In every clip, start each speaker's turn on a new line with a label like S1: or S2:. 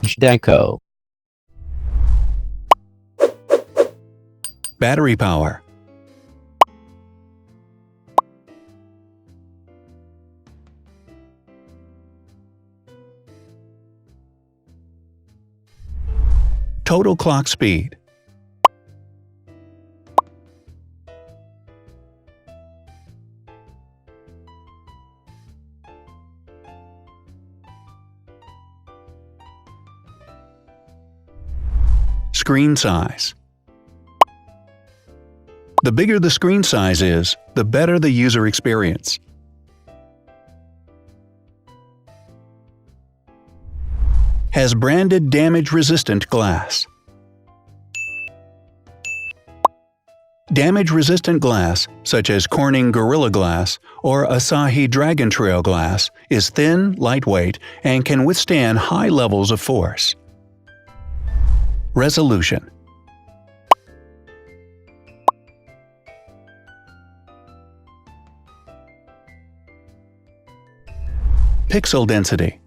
S1: Zhdanko.
S2: Battery power. Total clock speed. Screen size. The bigger the screen size is, the better the user experience. Has branded damage-resistant glass. Damage-resistant glass, such as Corning Gorilla Glass or Asahi Dragon Trail glass, is thin, lightweight, and can withstand high levels of force. Resolution. Pixel density.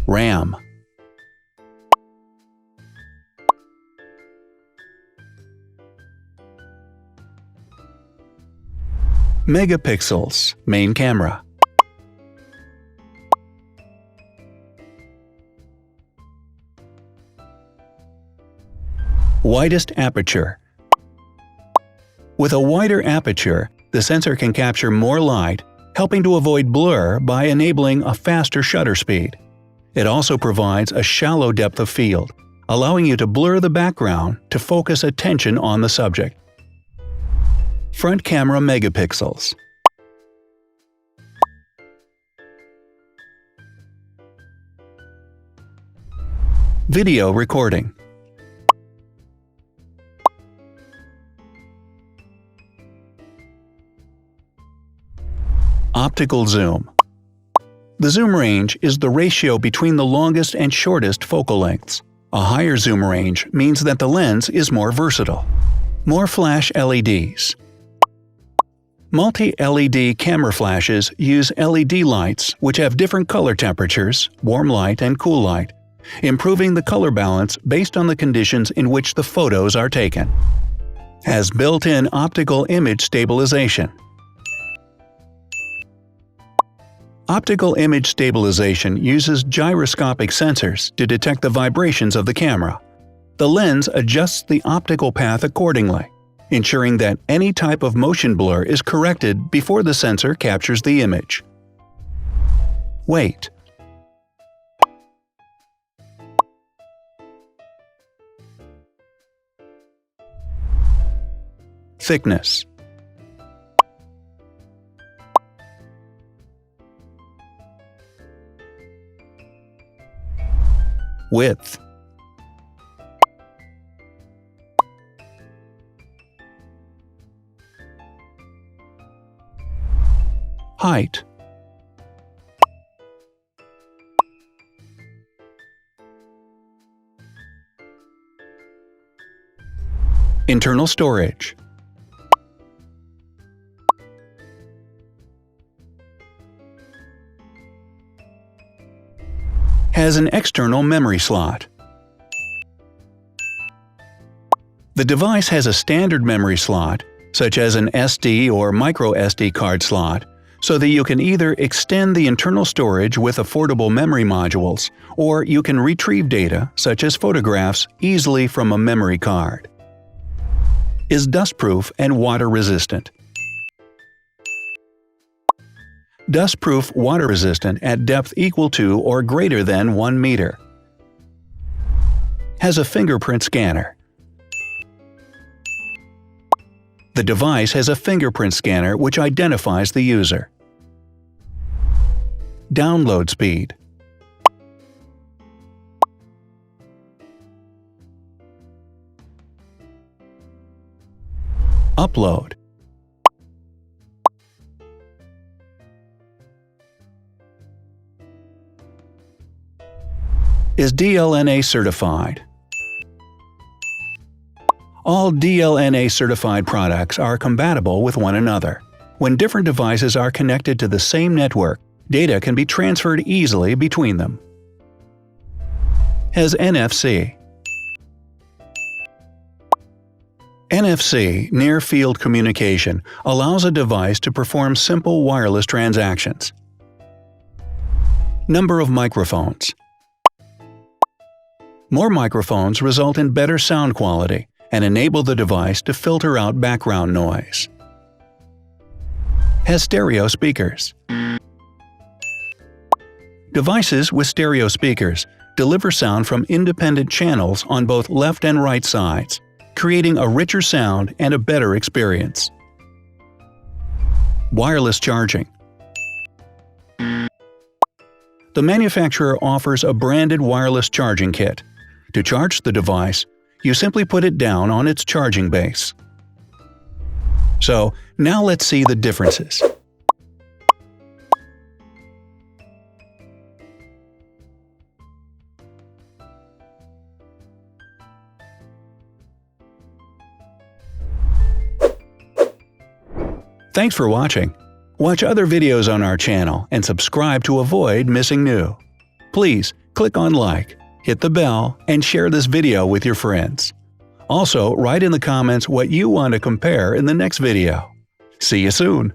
S2: RAM. Megapixels, main camera. Widest aperture. With a wider aperture, the sensor can capture more light, helping to avoid blur by enabling a faster shutter speed. It also provides a shallow depth of field, allowing you to blur the background to focus attention on the subject. Front camera megapixels. Video recording. Optical zoom. The zoom range is the ratio between the longest and shortest focal lengths. A higher zoom range means that the lens is more versatile. More flash LEDs. Multi-LED camera flashes use LED lights which have different color temperatures, warm light and cool light, improving the color balance based on the conditions in which the photos are taken. Has built-in optical image stabilization. Optical image stabilization uses gyroscopic sensors to detect the vibrations of the camera. The lens adjusts the optical path accordingly, ensuring that any type of motion blur is corrected before the sensor captures the image. Weight. Thickness. Width. Height. Internal storage. Has an external memory slot. The device has a standard memory slot, such as an SD or micro SD card slot, so that you can either extend the internal storage with affordable memory modules, or you can retrieve data, such as photographs, easily from a memory card. Is dustproof and water-resistant. Dustproof water-resistant at depth equal to or greater than 1 meter. Has a fingerprint scanner. The device has a fingerprint scanner which identifies the user. Download speed. Upload. Is DLNA certified. All DLNA certified products are compatible with one another. When different devices are connected to the same network, data can be transferred easily between them. Has NFC. NFC, near-field communication, allows a device to perform simple wireless transactions. Number of microphones. More microphones result in better sound quality and enable the device to filter out background noise. Has stereo speakers. Devices with stereo speakers deliver sound from independent channels on both left and right sides, creating a richer sound and a better experience. Wireless charging. The manufacturer offers a branded wireless charging kit. To charge the device, you simply put it down on its charging base. So, now let's see the differences. Thanks for watching. Watch other videos on our channel and subscribe to avoid missing new. Please click on like, hit the bell, and share this video with your friends. Also, write in the comments what you want to compare in the next video. See you soon!